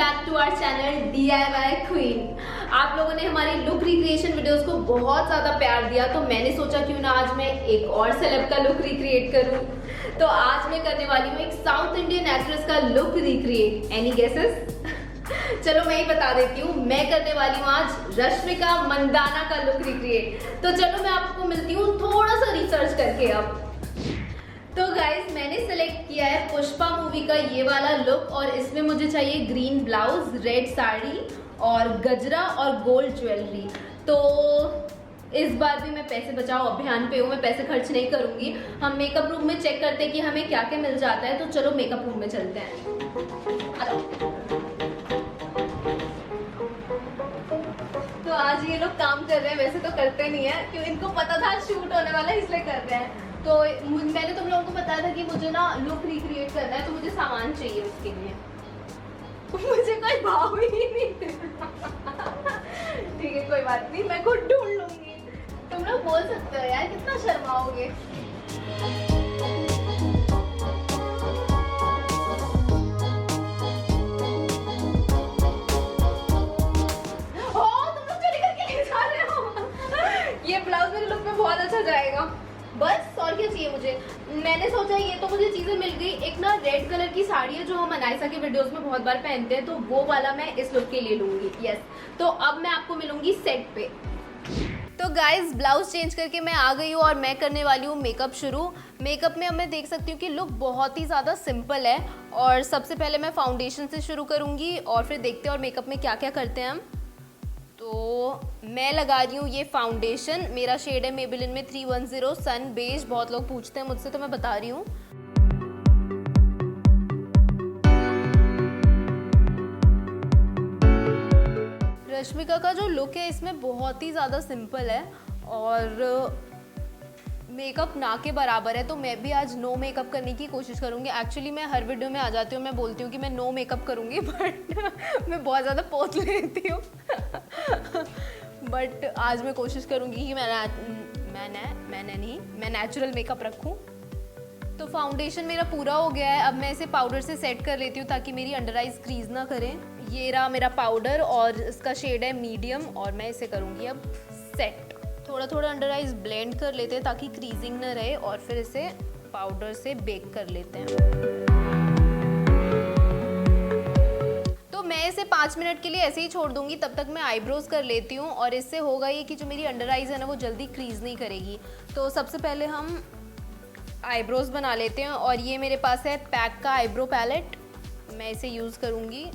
Back to our channel DIY queen. आप लोगों ने हमारी लुक रिक्रिएशन वीडियोस को बहुत ज़्यादा प्यार दिया, तो मैंने सोचा क्यों ना आज मैं एक और सेलेब का लुक रिक्रिएट करूं। तो आज मैं करने वाली हूँ एक साउथ इंडियन एक्ट्रेस का लुक रिक्रिएट। Any guesses? चलो मैं ही बता देती हूँ, मैं करने वाली हूँ आज रश्मिका मंदाना का लुक रिक्रिएट। तो चलो मैं आपको मिलती हूँ थोड़ा सा रिसर्च करके। अब तो गाइज मैंने सेलेक्ट किया है पुष्पा मूवी का ये वाला लुक, और इसमें मुझे चाहिए ग्रीन ब्लाउज, रेड साड़ी और गजरा और गोल्ड ज्वेलरी। तो इस बार भी मैं पैसे बचाओ अभियान पे हूँ, मैं पैसे खर्च नहीं करूँगी। हम मेकअप रूम में चेक करते हैं कि हमें क्या क्या मिल जाता है। तो चलो मेकअप रूम में चलते हैं। तो आज ये लोग काम कर रहे हैं, वैसे तो करते नहीं है, क्यों इनको पता था शूट होने वाला है इसलिए कर रहे हैं। तो मैंने तुम लोगों को बताया था कि मुझे ना लुक रिक्रिएट करना है, तो मुझे सामान चाहिए उसके लिए। मुझे कोई भाव ही नहीं ठीक है, कोई बात नहीं, मैं खुद ढूंढ लूंगी। तुम लोग बोल सकते हो यार, कितना शर्माओगे। ये ब्लाउज मेरे लुक में बहुत अच्छा जाएगा। बस और क्या चाहिए मुझे। मैंने सोचा ये तो मुझे चीजें मिल गई। एक ना रेड कलर की साड़ी है जो हम अनायसा के वीडियोस में बहुत बार पहनते हैं, तो वो वाला मैं इस लुक के लिए लूंगी। यस, तो अब मैं आपको मिलूंगी सेट पे। तो गाइज ब्लाउज चेंज करके मैं आ गई हूँ और मैं करने वाली हूँ मेकअप शुरू। मेकअप में अब मैं देख सकती हूँ कि लुक बहुत ही ज़्यादा सिंपल है, और सबसे पहले मैं फाउंडेशन से शुरू करूँगी और फिर देखते हैं और मेकअप में क्या क्या करते हैं हम। तो मैं लगा रही हूँ ये फाउंडेशन, मेरा शेड है मेबेलिन में 310 सन बेज। बहुत लोग पूछते हैं मुझसे, तो मैं बता रही हूँ। रश्मिका का जो लुक है इसमें बहुत ही ज़्यादा सिंपल है और मेकअप ना के बराबर है, तो मैं भी आज नो मेकअप करने की कोशिश करूँगी। एक्चुअली मैं हर वीडियो में आ जाती हूँ, मैं बोलती हूँ कि मैं नो मेकअप करूँगी, बट मैं बहुत ज़्यादा पोत लेती हूँ। बट आज मैं कोशिश करूँगी कि मैं नेचुरल मेकअप रखूँ। तो फाउंडेशन मेरा पूरा हो गया है। अब मैं इसे पाउडर से सेट कर लेती हूँ ताकि मेरी अंडर आइज क्रीज ना करें। ये रहा मेरा पाउडर और इसका शेड है मीडियम, और मैं इसे करूँगी अब सेट। थोड़ा थोड़ा अंडर आइज ब्लेंड कर लेते हैं ताकि क्रीजिंग ना रहे, और फिर इसे पाउडर से बेक कर लेते हैं। तो मैं इसे 5 मिनट के लिए ऐसे ही छोड़ दूंगी, तब तक मैं आईब्रोज कर लेती हूँ। और इससे होगा ये कि जो मेरी अंडर आइज है ना वो जल्दी क्रीज नहीं करेगी। तो सबसे पहले हम आईब्रोज बना लेते हैं, और ये मेरे पास है पैक का आईब्रो पैलेट, मैं इसे यूज़ करूँगी।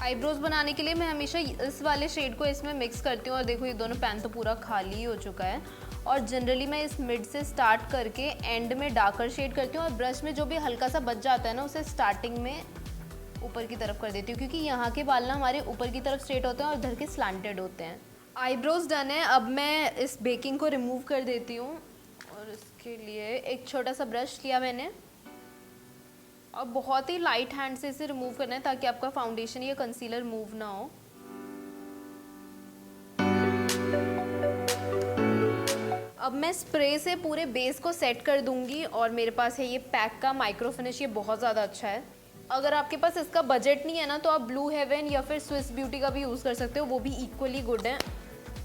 आईब्रोज बनाने के लिए मैं हमेशा इस वाले शेड को इसमें मिक्स करती हूँ, और देखो ये दोनों पैन तो पूरा खाली हो चुका है। और जनरली मैं इस मिड से स्टार्ट करके एंड में डार्कर शेड करती हूँ, और ब्रश में जो भी हल्का सा बच जाता है ना उसे स्टार्टिंग में ऊपर की तरफ कर देती हूँ, क्योंकि यहाँ के बाल ना हमारे ऊपर की तरफ स्ट्रेट होते हैं और इधर के स्लांटेड होते हैं। आईब्रोज डन है, अब मैं इस बेकिंग को रिमूव कर देती हूँ, और इसके लिए एक छोटा सा ब्रश लिया मैंने, और बहुत ही लाइट हैंड से इसे रिमूव करना है ताकि आपका फाउंडेशन या कंसीलर मूव ना हो। अब मैं स्प्रे से पूरे बेस को सेट कर दूंगी, और मेरे पास है ये पैक का माइक्रो फिनिश, ये बहुत ज़्यादा अच्छा है। अगर आपके पास इसका बजट नहीं है ना, तो आप ब्लू हेवन या फिर स्विस ब्यूटी का भी यूज़ कर सकते हो, वो भी इक्वली गुड है।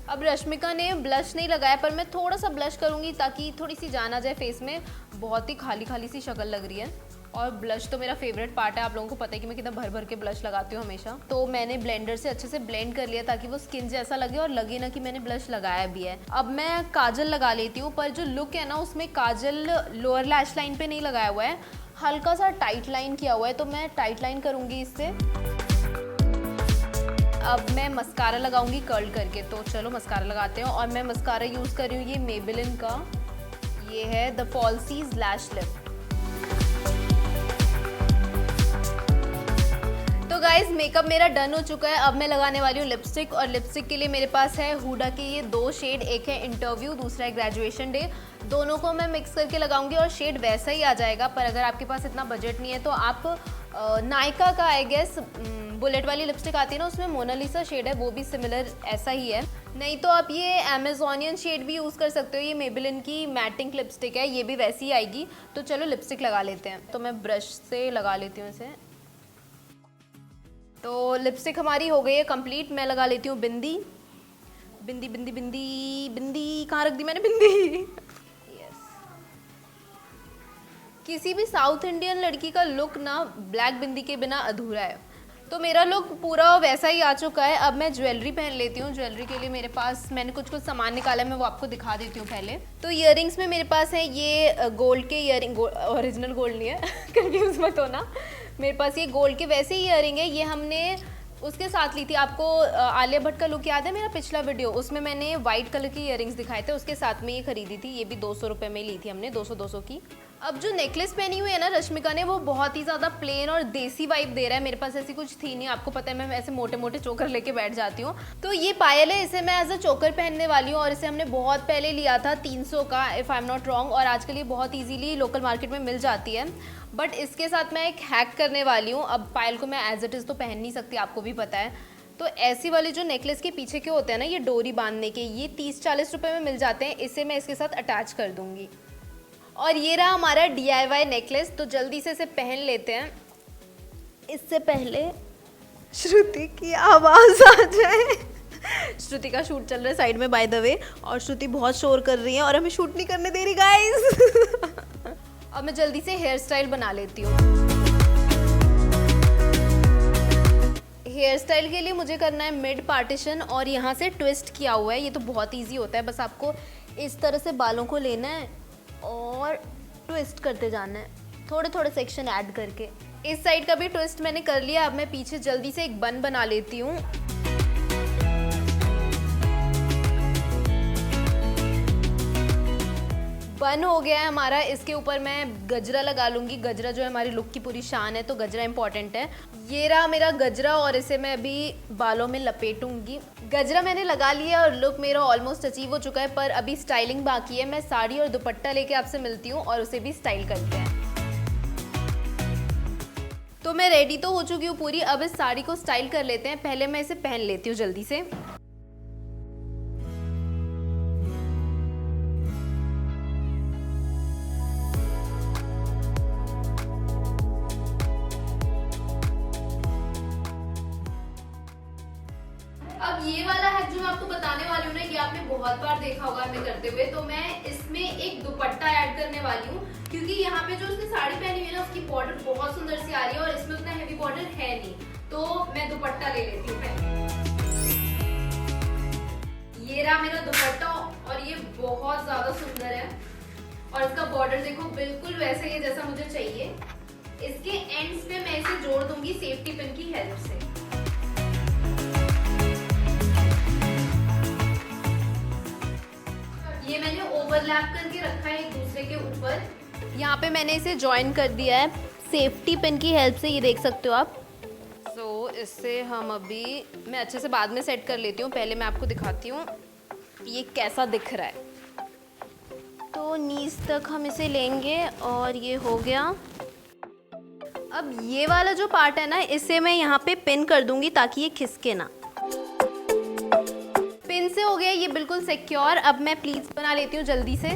अब रश्मिका ने ब्लश नहीं लगाया, पर मैं थोड़ा सा ब्लश करूँगी ताकि थोड़ी सी जान आ जाए फेस में। बहुत ही खाली खाली सी शक्ल लग रही है, और ब्लश तो मेरा फेवरेट पार्ट है। आप लोगों को पता है कि मैं कितना भर भर के ब्लश लगाती हूँ हमेशा। तो मैंने ब्लेंडर से अच्छे से ब्लेंड कर लिया ताकि वो स्किन जैसा लगे और लगे ना कि मैंने ब्लश लगाया भी है। अब मैं काजल लगा लेती हूँ, पर जो लुक है ना उसमें काजल लोअर लैश लाइन पे नहीं लगाया हुआ है, हल्का सा टाइट लाइन किया हुआ है, तो मैं टाइट लाइन करूँगी इससे। अब मैं मस्कारा लगाऊंगी कर्ल करके, तो चलो मस्कारा लगाते हैं। और मैं मस्कारा यूज़ कर रही हूँ ये मेबेलिन का, ये है द फॉल्सीज लैश लिफ्ट। तो गाइज मेकअप मेरा डन हो चुका है। अब मैं लगाने वाली हूँ लिपस्टिक, और लिपस्टिक के लिए मेरे पास है हुडा के ये 2 शेड, एक है इंटरव्यू, दूसरा है ग्रेजुएशन डे। दोनों को मैं मिक्स करके लगाऊंगी और शेड वैसा ही आ जाएगा। पर अगर आपके पास इतना बजट नहीं है तो आप नायका का आई गेस बुलेट वाली लिपस्टिक आती है ना, उसमें मोनालिसा शेड है, वो भी सिमिलर ऐसा ही है। नहीं तो आप ये अमेजोनियन शेड भी यूज़ कर सकते हो, ये मेबेलिन की मैटिंग लिपस्टिक है, ये भी वैसी ही आएगी। तो चलो लिपस्टिक लगा लेते हैं। तो मैं ब्रश से लगा लेती हूँ इसे। तो लिपस्टिक हमारी हो गई है कंप्लीट। मैं लगा लेती हूँ बिंदी। बिंदी बिंदी बिंदी बिंदी कहाँ रख दी मैंने बिंदी? यस। किसी भी साउथ इंडियन लड़की का लुक ना ब्लैक बिंदी के बिना अधूरा है। तो मेरा लुक पूरा वैसा ही आ चुका है। अब मैं ज्वेलरी पहन लेती हूँ। ज्वेलरी के लिए मेरे पास मैंने कुछ सामान निकाला है, मैं वो आपको दिखा देती हूँ पहले। तो इयररिंग्स में मेरे पास है ये गोल्ड के इयररिंग, ओरिजिनल गोल्ड नहीं है कंफ्यूज मत होना। मेरे पास ये गोल्ड के वैसे ही इयररिंग है। ये हमने उसके साथ ली थी। आपको आलिया भट्ट का लुक याद है मेरा पिछला वीडियो, उसमें मैंने वाइट कलर की इयररिंग्स दिखाए थे, उसके साथ में ये खरीदी थी। ये भी 200 रुपये में ली थी हमने, 200 की। अब जो नेकलेस पहनी हुई है ना रश्मिका ने, वो बहुत ही ज़्यादा प्लेन और देसी वाइब दे रहा है। मेरे पास ऐसी कुछ थी नहीं, आपको पता है मैं ऐसे मोटे मोटे चोकर लेके बैठ जाती हूँ। तो ये पायल है, इसे मैं एज अ चोकर पहनने वाली हूँ और इसे हमने बहुत पहले लिया था 300 का, if I am not wrong. और आजकल ये बहुत ईजीली लोकल मार्केट में मिल जाती है। बट इसके साथ मैं एक हैक करने वाली हूँ। अब पायल को मैं एज इट इज़ तो पहन नहीं सकती, आपको भी पता है। तो ऐसी वाली जो नेकलेस के पीछे के होते हैं ना, ये डोरी बांधने के, ये 30-40 रुपये में मिल जाते हैं। इसे मैं इसके साथ अटैच कर दूंगी। और ये रहा हमारा DIY नेकलेस। तो जल्दी से इसे पहन लेते हैं। इससे पहले श्रुति की आवाज़ आ जाए। श्रुति का शूट चल रहा है साइड में बाय द वे, और श्रुति बहुत शोर कर रही है और हमें शूट नहीं करने दे रही गाइस। अब मैं जल्दी से हेयर स्टाइल बना लेती हूँ। हेयर स्टाइल के लिए मुझे करना है मिड पार्टीशन और यहाँ से ट्विस्ट किया हुआ है। ये तो बहुत इजी होता है, बस आपको इस तरह से बालों को लेना है और ट्विस्ट करते जाना है, थोड़े थोड़े सेक्शन ऐड करके। इस साइड का भी ट्विस्ट मैंने कर लिया। अब मैं पीछे जल्दी से एक बन बना लेती हूँ। बन हो गया है हमारा। इसके ऊपर मैं गजरा लगा लूँगी। गजरा जो है हमारी लुक की पूरी शान है, तो गजरा इंपॉर्टेंट है। ये रहा मेरा गजरा और इसे मैं अभी बालों में लपेटूंगी। गजरा मैंने लगा लिया और लुक मेरा ऑलमोस्ट अचीव हो चुका है, पर अभी स्टाइलिंग बाकी है। मैं साड़ी और दुपट्टा लेके आपसे मिलती हूँ और उसे भी स्टाइल करते हैं। तो मैं रेडी तो हो चुकी हूँ पूरी। अब इस साड़ी को स्टाइल कर लेते हैं। पहले मैं इसे पहन लेती हूँ जल्दी से। अब ये वाला हैक जो मैं आपको बताने वाली हूँ ना, ये आपने बहुत बार देखा होगा हमें करते हुए। तो मैं इसमें एक दुपट्टा ऐड करने वाली हूँ, क्योंकि यहाँ पे जो उसने साड़ी पहनी हुई है ना, उसकी बॉर्डर बहुत सुंदर सी आ रही है और इसमें उतना हैवी बॉर्डर है नहीं। तो मैं दुपट्टा ले लेती हूँ पहले। ये रहा मेरा दुपट्टा और ये बहुत ज्यादा सुंदर है और इसका बॉर्डर देखो बिल्कुल वैसे ही जैसा मुझे चाहिए। इसके एंड्स पे मैं इसे जोड़ दूंगी सेफ्टी पिन की हेल्प से। ये मैंने ओवरलैप करके रखा है एक दूसरे के ऊपर। यहाँ पे मैंने इसे ज्वाइन कर दिया है सेफ्टी पिन की हेल्प से, ये देख सकते हो आप। सो इससे हम अभी, मैं अच्छे से बाद में सेट कर लेती हूँ, पहले मैं आपको दिखाती हूँ ये कैसा दिख रहा है। तो नीज तक हम इसे लेंगे और ये हो गया। अब ये वाला जो पार्ट है ना, इसे मैं यहाँ पे पिन कर दूंगी ताकि ये खिसके ना। पिन से हो गया ये बिल्कुल सिक्योर। अब मैं प्लीट्स बना लेती हूँ जल्दी से।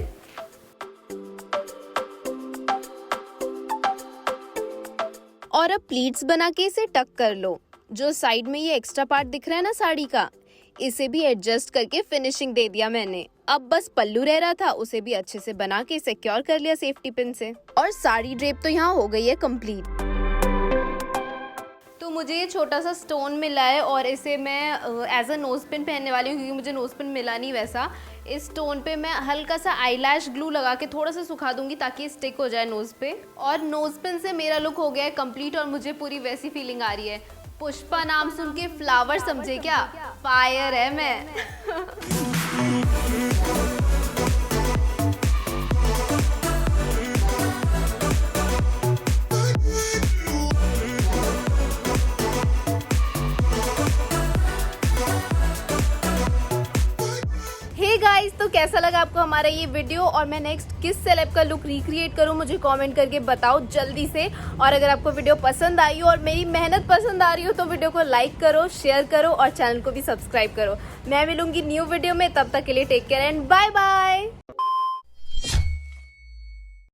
और अब प्लीट्स बना के इसे टक कर लो। जो साइड में ये एक्स्ट्रा पार्ट दिख रहा है ना साड़ी का, इसे भी एडजस्ट करके फिनिशिंग दे दिया मैंने। अब बस पल्लू रह रहा था, उसे भी अच्छे से बना के सिक्योर कर लिया सेफ्टी पिन से। और साड़ी ड्रेप तो यहाँ हो गई है कंप्लीट। तो मुझे ये छोटा सा स्टोन मिला है और इसे मैं एज अ नोज पिन पहनने वाली हूँ, क्योंकि मुझे नोज पिन मिला नहीं वैसा। इस स्टोन पे मैं हल्का सा आईलैश ग्लू लगा के थोड़ा सा सुखा दूंगी ताकि स्टिक हो जाए नोज पे। और नोज पिन से मेरा लुक हो गया है कंप्लीट और मुझे पूरी वैसी फीलिंग आ रही है। पुष्पा नाम सुन के फ्लावर समझे क्या? फायर है मैं। गाइस, तो कैसा लगा आपको हमारा ये वीडियो और मैं नेक्स्ट किस सेलेब का लुक रिक्रिएट करूं, मुझे कमेंट करके बताओ जल्दी से। और अगर आपको वीडियो पसंद आई हो और मेरी मेहनत पसंद आ रही हो तो वीडियो को लाइक करो, शेयर करो और चैनल को भी सब्सक्राइब करो। मैं मिलूंगी न्यू वीडियो में, तब तक के लिए take care and bye bye.